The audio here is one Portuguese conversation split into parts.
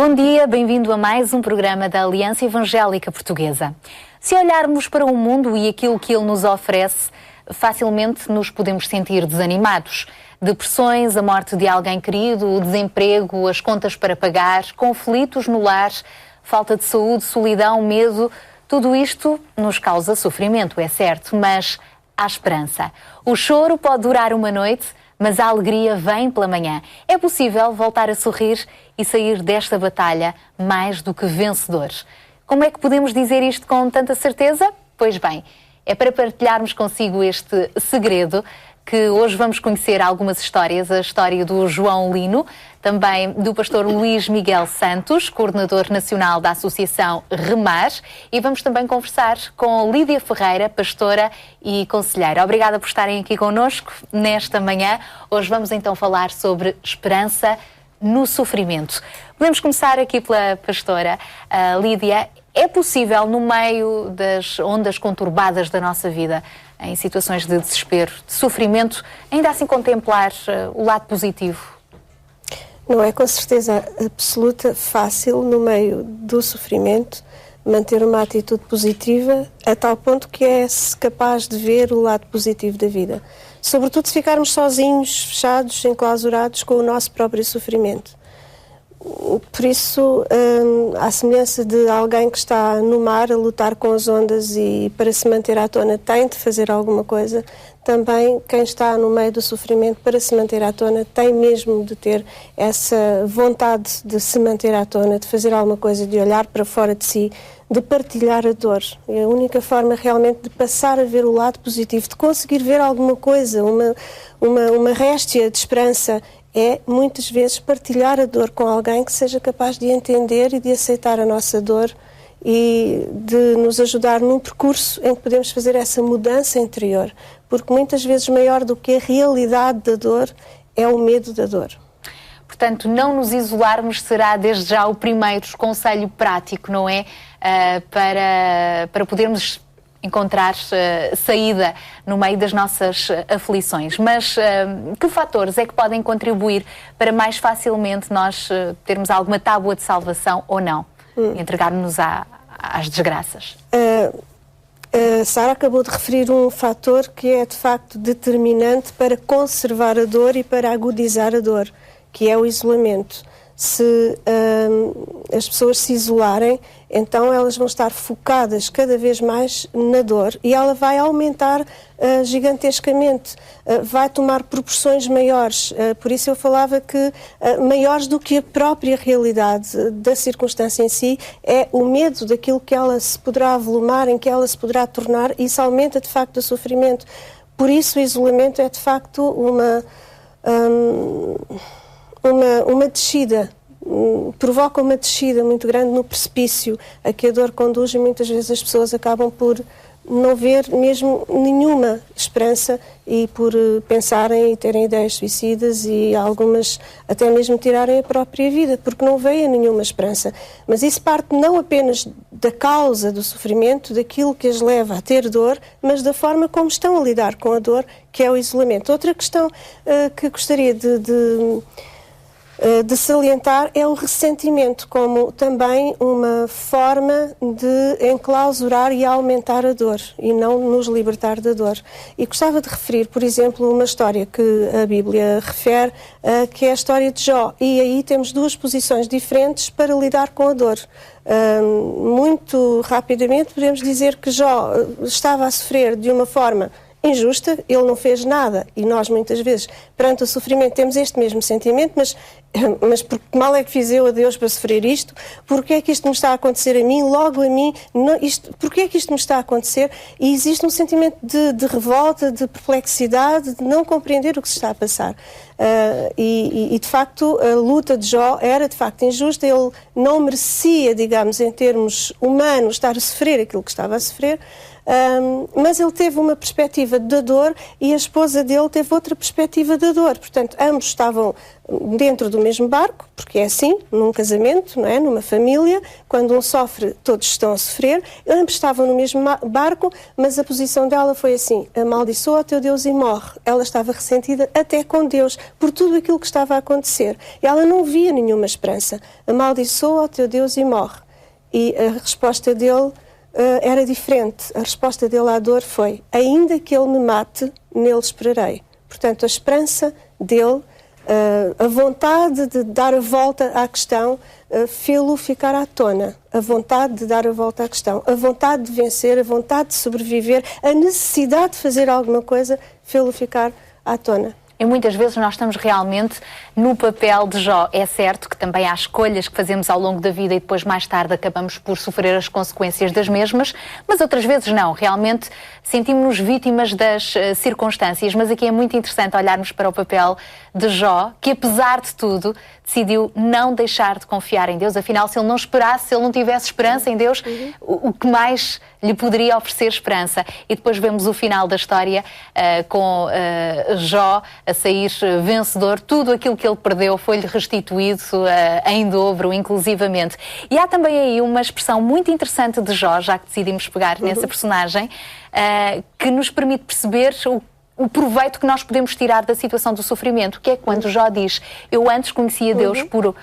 Bom dia, bem-vindo a mais um programa da Aliança Evangélica Portuguesa. Se olharmos para o mundo e aquilo que ele nos oferece, facilmente nos podemos sentir desanimados. Depressões, a morte de alguém querido, o desemprego, as contas para pagar, conflitos no lar, falta de saúde, solidão, medo, tudo isto nos causa sofrimento, é certo, mas há esperança. O choro pode durar uma noite, mas a alegria vem pela manhã. É possível voltar a sorrir e sair desta batalha mais do que vencedores. Como é que podemos dizer isto com tanta certeza? Pois bem, é para partilharmos consigo este segredo que hoje vamos conhecer algumas histórias. A história do João Lino, também do pastor Luís Miguel Santos, coordenador nacional da Associação Remar, e vamos também conversar com Lídia Ferreira, pastora e conselheira. Obrigada por estarem aqui connosco nesta manhã. Hoje vamos então falar sobre esperança no sofrimento. Podemos começar aqui pela pastora Lídia. É possível, no meio das ondas conturbadas da nossa vida, em situações de desespero, de sofrimento, ainda assim contemplar o lado positivo? Não é com certeza absoluta fácil, no meio do sofrimento, manter uma atitude positiva a tal ponto que é capaz de ver o lado positivo da vida. Sobretudo se ficarmos sozinhos, fechados, enclausurados com o nosso próprio sofrimento. Por isso, à semelhança de alguém que está no mar a lutar com as ondas e para se manter à tona tem de fazer alguma coisa, também quem está no meio do sofrimento para se manter à tona tem mesmo de ter essa vontade de se manter à tona, de fazer alguma coisa, de olhar para fora de si, de partilhar a dor. É a única forma realmente de passar a ver o lado positivo, de conseguir ver alguma coisa, uma réstia de esperança, é muitas vezes partilhar a dor com alguém que seja capaz de entender e de aceitar a nossa dor e de nos ajudar num percurso em que podemos fazer essa mudança interior, porque muitas vezes maior do que a realidade da dor é o medo da dor. Portanto, não nos isolarmos será desde já o primeiro conselho prático, não é? Para podermos encontrar saída no meio das nossas aflições. Mas que fatores é que podem contribuir para mais facilmente nós termos alguma tábua de salvação ou não? Entregarmos-nos às desgraças? A Sara acabou de referir um fator que é de facto determinante para conservar a dor e para agudizar a dor, que é o isolamento. Se as pessoas se isolarem, então elas vão estar focadas cada vez mais na dor e ela vai aumentar gigantescamente, vai tomar proporções maiores. Por isso eu falava que maiores do que a própria realidade da circunstância em si é o medo daquilo que ela se poderá avolumar, em que ela se poderá tornar, e isso aumenta de facto o sofrimento. Por isso o isolamento é de facto uma descida, provoca uma descida muito grande no precipício a que a dor conduz, e muitas vezes as pessoas acabam por não ver mesmo nenhuma esperança e por pensarem e terem ideias suicidas e algumas até mesmo tirarem a própria vida, porque não veem nenhuma esperança. Mas isso parte não apenas da causa do sofrimento, daquilo que as leva a ter dor, mas da forma como estão a lidar com a dor, que é o isolamento. Outra questão que gostaria de salientar é o ressentimento, como também uma forma de enclausurar e aumentar a dor e não nos libertar da dor. E gostava de referir, por exemplo, uma história que a Bíblia refere, que é a história de Jó. E aí temos duas posições diferentes para lidar com a dor. Muito rapidamente podemos dizer que Jó estava a sofrer de uma forma injusta, ele não fez nada, e nós muitas vezes perante o sofrimento temos este mesmo sentimento, mas porque mal é que fiz eu a Deus para sofrer isto? Porque é que isto me está a acontecer a mim, logo a mim? Porque é que isto me está a acontecer? E existe um sentimento de revolta, de perplexidade, de não compreender o que se está a passar. E de facto a luta de Jó era de facto injusta, ele não merecia, digamos, em termos humanos, estar a sofrer aquilo que estava a sofrer. Mas ele teve uma perspectiva da dor e a esposa dele teve outra perspectiva da dor. Portanto, ambos estavam dentro do mesmo barco, porque é assim, num casamento, não é? Numa família, quando um sofre, todos estão a sofrer. Ambos estavam no mesmo barco, mas a posição dela foi assim: amaldiçoa o teu Deus e morre. Ela estava ressentida até com Deus por tudo aquilo que estava a acontecer. Ela não via nenhuma esperança. Amaldiçoa o teu Deus e morre. E a resposta dele era diferente. A resposta dele à dor foi: ainda que ele me mate, nele esperarei. Portanto, a esperança dele, a vontade de dar a volta à questão, fê-lo ficar à tona. A vontade de dar a volta à questão, a vontade de vencer, a vontade de sobreviver, a necessidade de fazer alguma coisa, fê-lo ficar à tona. E muitas vezes nós estamos realmente no papel de Jó. É certo que também há escolhas que fazemos ao longo da vida e depois mais tarde acabamos por sofrer as consequências das mesmas, mas outras vezes não. Realmente sentimos-nos vítimas das circunstâncias, mas aqui é muito interessante olharmos para o papel de Jó, que apesar de tudo decidiu não deixar de confiar em Deus. Afinal, se ele não esperasse, se ele não tivesse esperança em Deus, o que mais lhe poderia oferecer esperança? E depois vemos o final da história com Jó a sair vencedor. Tudo aquilo que ele perdeu foi-lhe restituído em dobro, inclusivamente. E há também aí uma expressão muito interessante de Jó, já que decidimos pegar nessa personagem, que nos permite perceber o proveito que nós podemos tirar da situação do sofrimento, que é quando Jó diz: eu antes conhecia Deus por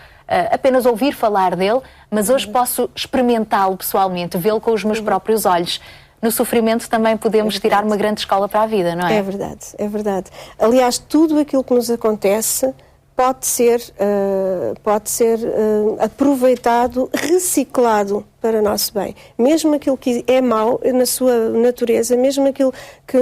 apenas ouvir falar dele, mas hoje posso experimentá-lo pessoalmente, vê-lo com os meus próprios olhos. No sofrimento também podemos tirar uma grande escola para a vida, não é? É verdade, é verdade. Aliás, tudo aquilo que nos acontece pode ser aproveitado, reciclado para o nosso bem. Mesmo aquilo que é mau na sua natureza, mesmo aquilo que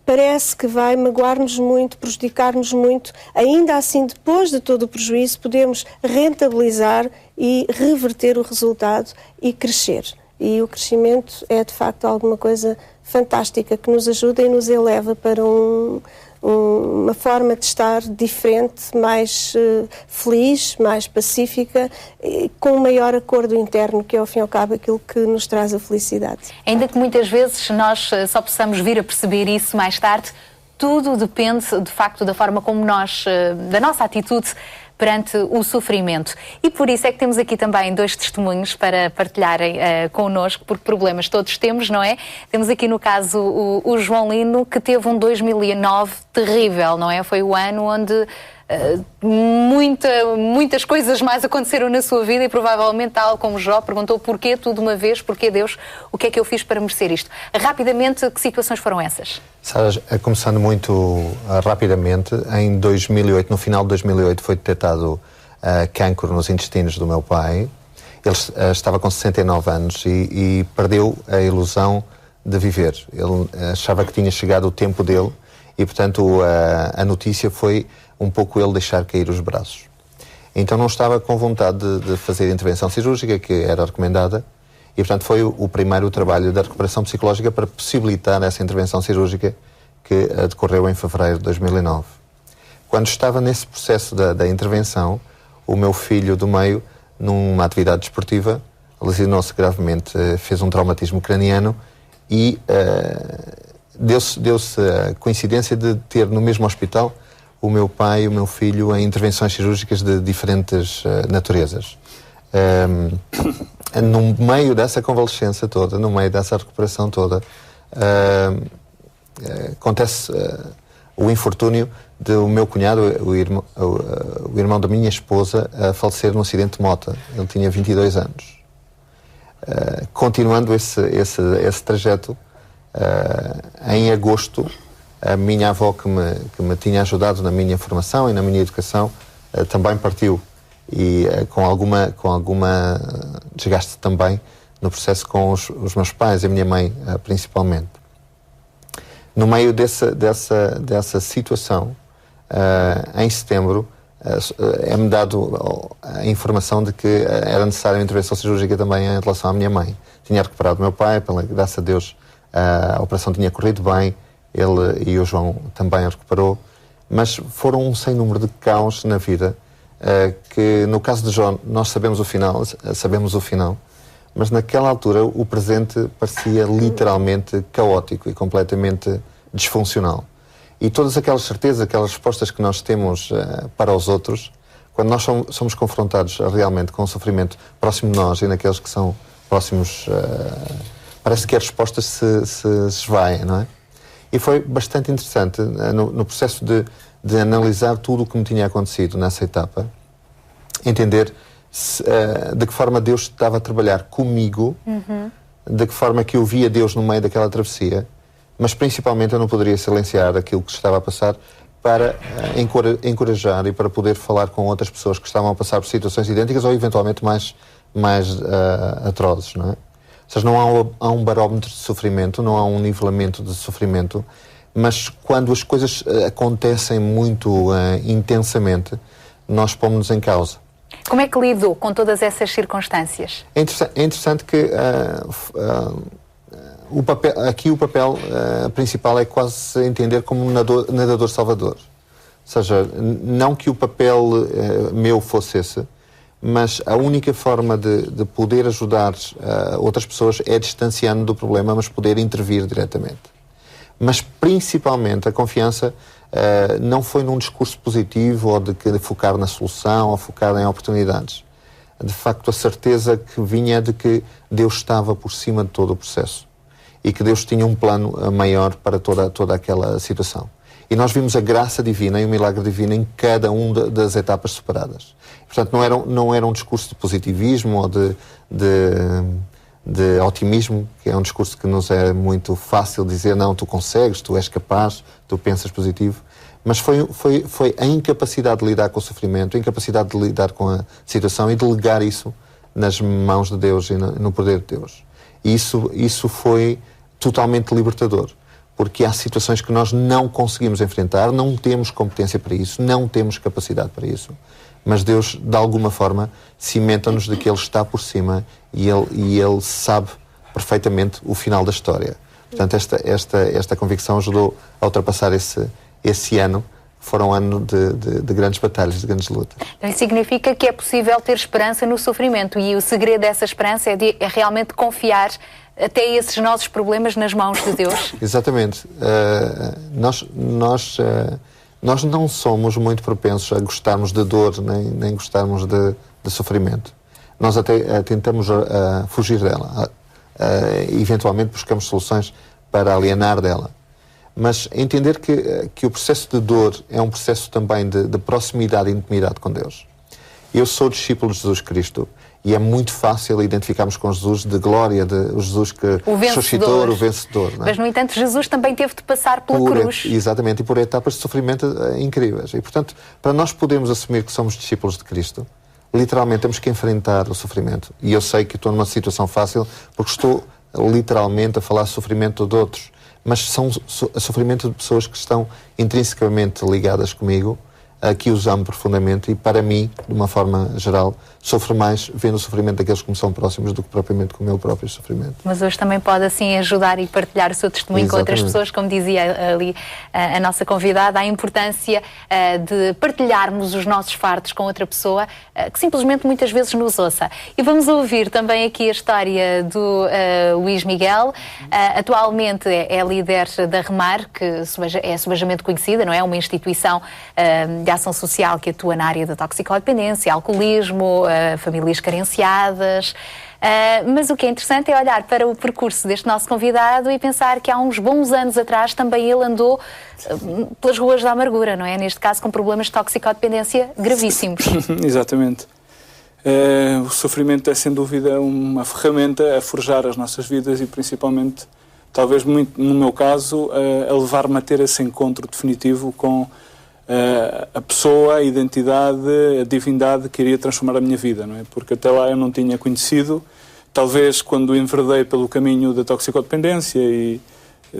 parece que vai magoar-nos muito, prejudicar-nos muito, ainda assim, depois de todo o prejuízo, podemos rentabilizar e reverter o resultado e crescer. E o crescimento é, de facto, alguma coisa fantástica que nos ajuda e nos eleva para uma forma de estar diferente, mais feliz, mais pacífica, com um maior acordo interno, que é, ao fim e ao cabo, aquilo que nos traz a felicidade. Ainda que muitas vezes nós só possamos vir a perceber isso mais tarde, tudo depende, de facto, da forma como nós, da nossa atitude perante o sofrimento. E por isso é que temos aqui também dois testemunhos para partilharem connosco, porque problemas todos temos, não é? Temos aqui no caso o João Lino, que teve um 2009 terrível, não é? Foi o ano onde muitas coisas mais aconteceram na sua vida e provavelmente, tal como Jó, perguntou: porquê tudo uma vez, porquê Deus, o que é que eu fiz para merecer isto? Rapidamente, que situações foram essas? Sara, começando muito rapidamente, em 2008, no final de 2008, foi detectado cancro nos intestinos do meu pai. Ele estava com 69 anos e perdeu a ilusão de viver. Ele achava que tinha chegado o tempo dele e, portanto, a notícia foi um pouco ele deixar cair os braços. Então não estava com vontade de fazer a intervenção cirúrgica que era recomendada e, portanto, foi o primeiro trabalho da recuperação psicológica para possibilitar essa intervenção cirúrgica que decorreu em fevereiro de 2009. Quando estava nesse processo da intervenção, o meu filho do meio, numa atividade desportiva, lesionou-se gravemente, fez um traumatismo craniano e deu-se a coincidência de ter no mesmo hospital o meu pai e o meu filho em intervenções cirúrgicas de diferentes naturezas. No meio dessa convalescença toda, no meio dessa recuperação toda, acontece o infortúnio do meu cunhado, o irmão da minha esposa, a falecer num acidente de moto. Ele tinha 22 anos. Continuando esse trajeto, em agosto, a minha avó, que me tinha ajudado na minha formação e na minha educação, também partiu. E com alguma desgaste também no processo com os meus pais e a minha mãe, principalmente. No meio dessa situação, em setembro, é-me dado a informação de que era necessária uma intervenção cirúrgica também em relação à minha mãe. Tinha recuperado o meu pai, graças a Deus a operação tinha corrido bem, ele e o João também a recuperou, mas foram um sem número de caos na vida, que no caso de João nós sabemos o final, mas naquela altura o presente parecia literalmente caótico e completamente disfuncional. E todas aquelas certezas, aquelas respostas que nós temos para os outros, quando nós somos confrontados realmente com o sofrimento próximo de nós e naqueles que são próximos, parece que as respostas se esvaem, não é? E foi bastante interessante no processo de analisar tudo o que me tinha acontecido nessa etapa, entender de que forma Deus estava a trabalhar comigo, de que forma que eu via Deus no meio daquela travessia, mas principalmente eu não poderia silenciar aquilo que estava a passar para encorajar e para poder falar com outras pessoas que estavam a passar por situações idênticas ou eventualmente mais atrozes, não é? Ou seja, não há um barómetro de sofrimento, não há um nivelamento de sofrimento, mas quando as coisas acontecem muito intensamente, nós pomos-nos em causa. Como é que lidou com todas essas circunstâncias? É interessante que o papel principal é quase entender como um nadador salvador. Ou seja, não que o papel meu fosse esse, mas a única forma de poder ajudar outras pessoas é distanciando do problema, mas poder intervir diretamente. Mas principalmente a confiança não foi num discurso positivo ou de focar na solução ou focar em oportunidades. De facto, a certeza que vinha de que Deus estava por cima de todo o processo e que Deus tinha um plano maior para toda aquela situação. E nós vimos a graça divina e o milagre divino em cada uma das etapas separadas. Portanto, não era um discurso de positivismo ou de otimismo, que é um discurso que nos é muito fácil dizer, não, tu consegues, tu és capaz, tu pensas positivo. Mas foi a incapacidade de lidar com o sofrimento, a incapacidade de lidar com a situação e delegar isso nas mãos de Deus e no poder de Deus. E isso foi totalmente libertador, porque há situações que nós não conseguimos enfrentar, não temos competência para isso, não temos capacidade para isso, mas Deus, de alguma forma, cimenta-nos de que Ele está por cima e Ele sabe perfeitamente o final da história. Portanto, esta convicção ajudou a ultrapassar esse ano. Foram anos de grandes batalhas, de grandes lutas. Então, isso significa que é possível ter esperança no sofrimento e o segredo dessa esperança é realmente confiar até esses nossos problemas nas mãos de Deus? Exatamente. Nós não somos muito propensos a gostarmos de dor, nem gostarmos de sofrimento. Nós até tentamos fugir dela. Eventualmente buscamos soluções para alienar dela. Mas entender que o processo de dor é um processo também de proximidade e intimidade com Deus. Eu sou discípulo de Jesus Cristo e é muito fácil identificarmos com Jesus de glória, o Jesus que ressuscitou, o vencedor. Não é? Mas, no entanto, Jesus também teve de passar pela cruz. Exatamente, e por etapas de sofrimento incríveis. E, portanto, para nós podermos assumir que somos discípulos de Cristo, literalmente temos que enfrentar o sofrimento. E eu sei que estou numa situação fácil porque estou literalmente a falar sofrimento de outros. Mas são sofrimento de pessoas que estão intrinsecamente ligadas comigo, que os amo profundamente e, para mim, de uma forma geral, sofro mais vendo o sofrimento daqueles que me são próximos do que propriamente com o meu próprio sofrimento. Mas hoje também pode, assim, ajudar e partilhar o seu testemunho com outras pessoas, como dizia ali a nossa convidada, a importância de partilharmos os nossos fardos com outra pessoa que simplesmente muitas vezes nos ouça. E vamos ouvir também aqui a história do Luís Miguel. Atualmente é líder da Remar, que é subejamente conhecida, não é? Uma instituição de ação social que atua na área da toxicodependência, alcoolismo, famílias carenciadas. Mas o que é interessante é olhar para o percurso deste nosso convidado e pensar que há uns bons anos atrás também ele andou pelas ruas da amargura, não é? Neste caso com problemas de toxicodependência gravíssimos. Exatamente. O sofrimento é sem dúvida uma ferramenta a forjar as nossas vidas e principalmente, talvez muito no meu caso, a levar-me a ter esse encontro definitivo com a pessoa, a identidade, a divindade que iria transformar a minha vida, não é? Porque até lá eu não tinha conhecido. Talvez quando enverdei pelo caminho da toxicodependência e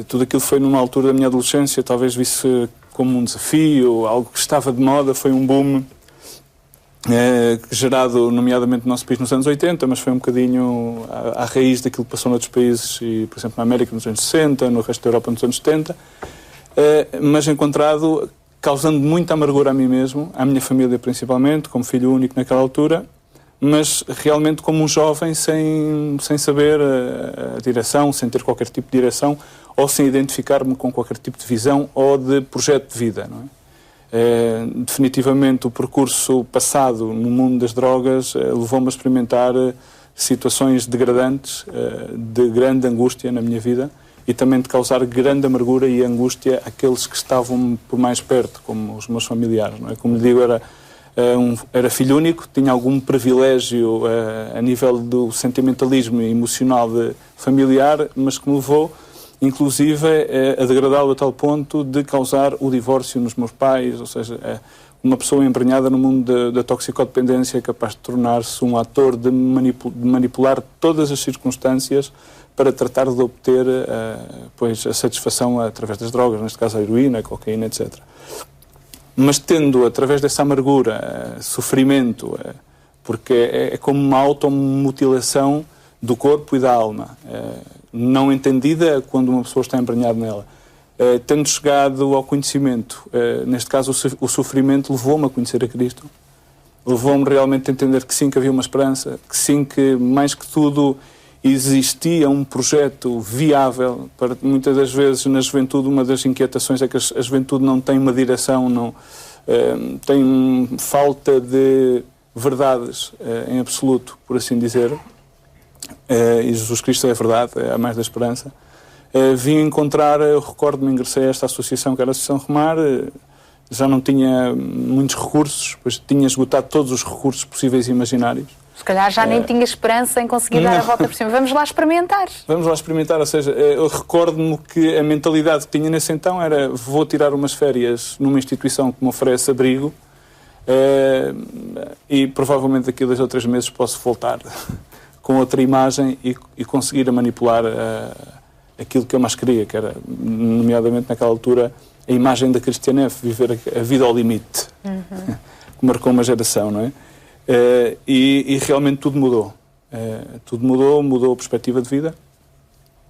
tudo aquilo foi numa altura da minha adolescência, talvez visse como um desafio, algo que estava de moda, foi um boom gerado nomeadamente no nosso país nos anos 80, mas foi um bocadinho à raiz daquilo que passou noutros países, e, por exemplo, na América nos anos 60, no resto da Europa nos anos 70, mas encontrado causando muita amargura a mim mesmo, à minha família principalmente, como filho único naquela altura, mas realmente como um jovem sem saber a direção, sem ter qualquer tipo de direção, ou sem identificar-me com qualquer tipo de visão ou de projeto de vida, não é? Definitivamente o percurso passado no mundo das drogas levou-me a experimentar situações degradantes, de grande angústia na minha vida e também de causar grande amargura e angústia àqueles que estavam por mais perto, como os meus familiares, não é? Como lhe digo, era filho único, tinha algum privilégio a nível do sentimentalismo e emocional familiar, mas que me levou, inclusive, a degradá-lo a tal ponto de causar o divórcio nos meus pais, ou seja, uma pessoa embrenhada no mundo da toxicodependência é capaz de tornar-se um ator de manipular todas as circunstâncias para tratar de obter pois, a satisfação através das drogas, neste caso a heroína, a cocaína, etc. Mas tendo, através dessa amargura, sofrimento, porque é como uma automutilação do corpo e da alma, não entendida quando uma pessoa está embrenhada nela. Tendo chegado ao conhecimento, neste caso o sofrimento levou-me a conhecer a Cristo, levou-me realmente a entender que sim, que havia uma esperança, que sim, que mais que tudo existia um projeto viável. Para muitas das vezes na juventude uma das inquietações é que a juventude não tem uma direção, não tem falta de verdades em absoluto, por assim dizer, e Jesus Cristo é a verdade, é a mais da esperança. Vim encontrar, eu recordo-me, ingressei a esta associação que era a Associação Remar, já não tinha muitos recursos, pois tinha esgotado todos os recursos possíveis e imaginários. Se calhar já nem tinha esperança em conseguir dar a volta por cima. Vamos lá experimentar. Vamos lá experimentar, ou seja, eu recordo-me que a mentalidade que tinha nesse então era: vou tirar umas férias numa instituição que me oferece abrigo e provavelmente daqui a 2 ou 3 meses posso voltar com outra imagem e conseguir manipular aquilo que eu mais queria, que era, nomeadamente naquela altura, a imagem da Cristianef, viver a vida ao limite, que marcou uma geração, não é? E realmente tudo mudou. Tudo mudou a perspectiva de vida,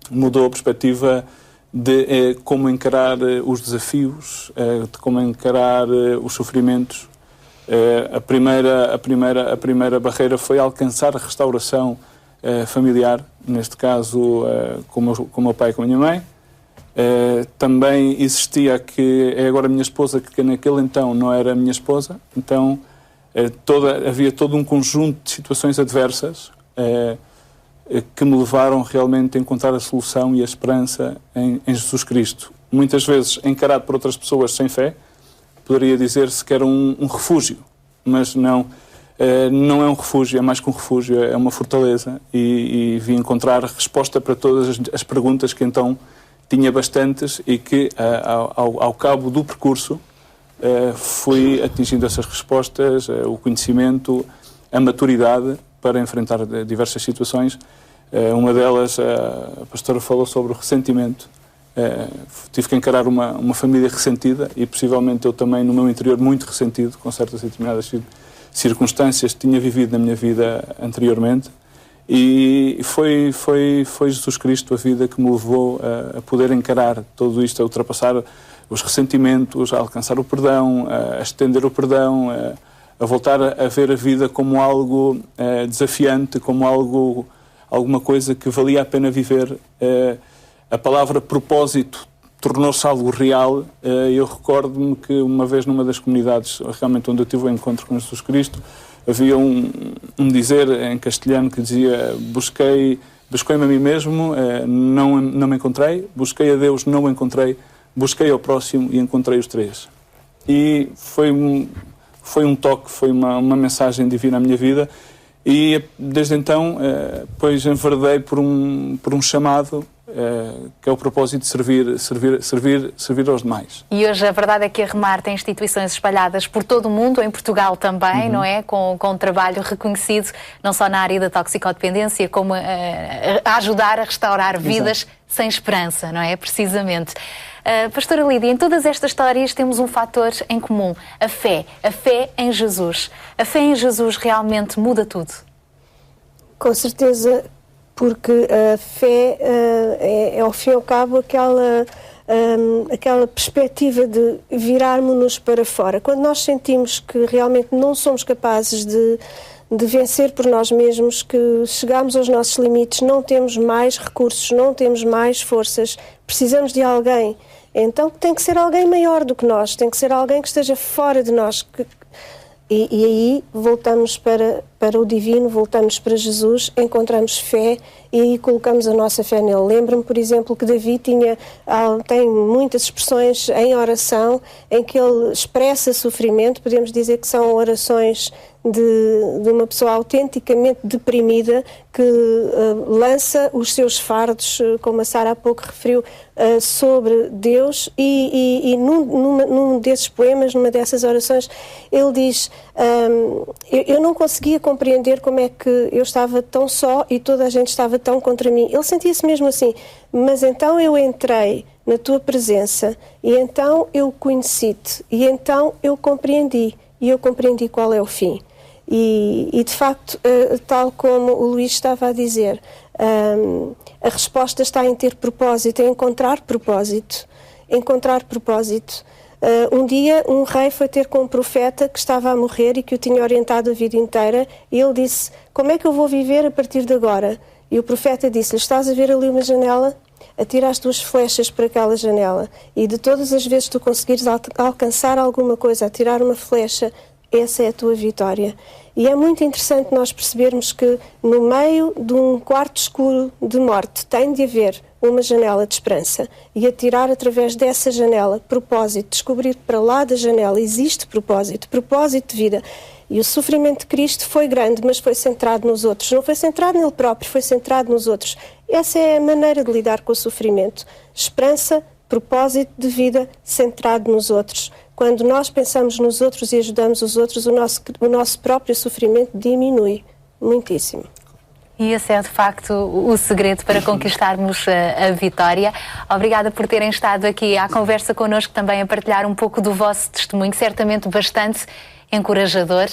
mudou a perspectiva de como encarar os desafios, de como encarar os sofrimentos. A primeira barreira foi alcançar a restauração familiar, neste caso com o meu pai e com a minha mãe. Também existia a que é agora a minha esposa, que naquele então não era a minha esposa, então havia todo um conjunto de situações adversas que me levaram realmente a encontrar a solução e a esperança em Jesus Cristo. Muitas vezes encarado por outras pessoas sem fé, poderia dizer-se que era um refúgio, mas não é um refúgio, é mais que um refúgio, é uma fortaleza, e vim encontrar resposta para todas as perguntas que então tinha bastantes e que ao cabo do percurso fui atingindo essas respostas, o conhecimento, a maturidade para enfrentar diversas situações. Uma delas, a pastora falou sobre o ressentimento. Tive que encarar uma família ressentida e possivelmente eu também no meu interior muito ressentido com certas determinadas circunstâncias que tinha vivido na minha vida anteriormente, e foi Jesus Cristo a vida que me levou a poder encarar tudo isto, a ultrapassar os ressentimentos, a alcançar o perdão, a estender o perdão, a voltar a ver a vida como algo desafiante, como alguma coisa que valia a pena viver. A palavra propósito tornou-se algo real. Eu recordo-me que uma vez numa das comunidades realmente onde eu tive o encontro com Jesus Cristo, havia um dizer em castelhano que dizia: busquei-me a mim mesmo, não me encontrei, busquei a Deus, não o encontrei, busquei ao próximo e encontrei os 3. E foi um toque, foi uma mensagem divina à minha vida, e desde então pois enverdei por um chamado que é o propósito de servir aos demais. E hoje a verdade é que a Remar tem instituições espalhadas por todo o mundo, em Portugal também, não é? Com um trabalho reconhecido, não só na área da toxicodependência, como a ajudar a restaurar vidas sem esperança, não é? Precisamente. Pastora Lídia, em todas estas histórias temos um fator em comum: a fé em Jesus. A fé em Jesus realmente muda tudo? Com certeza, porque a fé é ao fim e ao cabo aquela perspectiva de virarmos-nos para fora. Quando nós sentimos que realmente não somos capazes de de vencer por nós mesmos, que chegamos aos nossos limites, não temos mais recursos, não temos mais forças, precisamos de alguém. Então tem que ser alguém maior do que nós, tem que ser alguém que esteja fora de nós. E aí voltamos para o divino, voltamos para Jesus, encontramos fé e aí colocamos a nossa fé nele. Lembro-me, por exemplo, que Davi tem muitas expressões em oração em que ele expressa sofrimento. Podemos dizer que são orações de uma pessoa autenticamente deprimida que lança os seus fardos, como a Sara há pouco referiu, sobre Deus e num desses poemas, numa dessas orações, ele diz: eu não conseguia compreender como é que eu estava tão só e toda a gente estava tão contra mim. Ele sentia-se mesmo assim, mas então eu entrei na tua presença e então eu conheci-te e então eu compreendi qual é o fim. E de facto, tal como o Luís estava a dizer, a resposta está em ter propósito, em encontrar propósito. Um dia um rei foi ter com um profeta que estava a morrer e que o tinha orientado a vida inteira, e ele disse: como é que eu vou viver a partir de agora? E o profeta disse-lhe: estás a ver ali uma janela? Atira as tuas flechas para aquela janela, e de todas as vezes que tu conseguires alcançar alguma coisa, atirar uma flecha, essa é a tua vitória. E é muito interessante nós percebermos que no meio de um quarto escuro de morte tem de haver uma janela de esperança, e atirar através dessa janela propósito, descobrir que para lá da janela existe propósito de vida. E o sofrimento de Cristo foi grande, mas foi centrado nos outros. Não foi centrado nele próprio, foi centrado nos outros. Essa é a maneira de lidar com o sofrimento. Esperança, propósito de vida centrado nos outros. Quando nós pensamos nos outros e ajudamos os outros, o nosso próprio sofrimento diminui muitíssimo. E esse é, de facto, o segredo para conquistarmos a vitória. Obrigada por terem estado aqui à conversa connosco, também a partilhar um pouco do vosso testemunho, certamente bastante encorajador,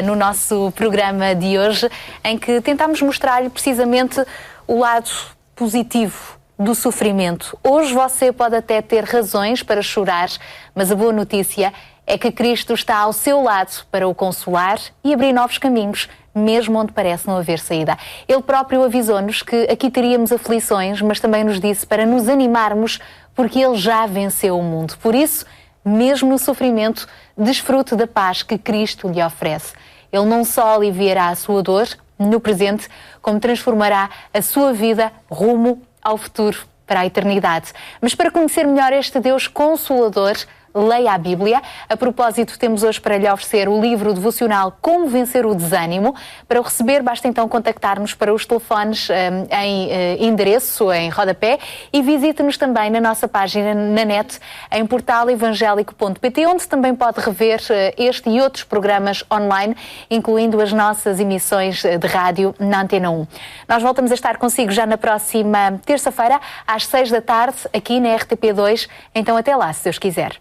no nosso programa de hoje, em que tentámos mostrar-lhe precisamente o lado positivo do sofrimento. Hoje você pode até ter razões para chorar, mas a boa notícia é que Cristo está ao seu lado para o consolar e abrir novos caminhos, mesmo onde parece não haver saída. Ele próprio avisou-nos que aqui teríamos aflições, mas também nos disse para nos animarmos, porque Ele já venceu o mundo. Por isso, mesmo no sofrimento, desfrute da paz que Cristo lhe oferece. Ele não só aliviará a sua dor no presente, como transformará a sua vida rumo ao futuro, para a eternidade. Mas para conhecer melhor este Deus Consolador, leia a Bíblia. A propósito, temos hoje para lhe oferecer o livro devocional Como Vencer o Desânimo. Para o receber, basta então contactar-nos para os telefones em endereço, em rodapé, e visite-nos também na nossa página na net, em portalevangelico.pt, onde também pode rever este e outros programas online, incluindo as nossas emissões de rádio na Antena 1. Nós voltamos a estar consigo já na próxima terça-feira, às 6 da tarde, aqui na RTP2. Então até lá, se Deus quiser.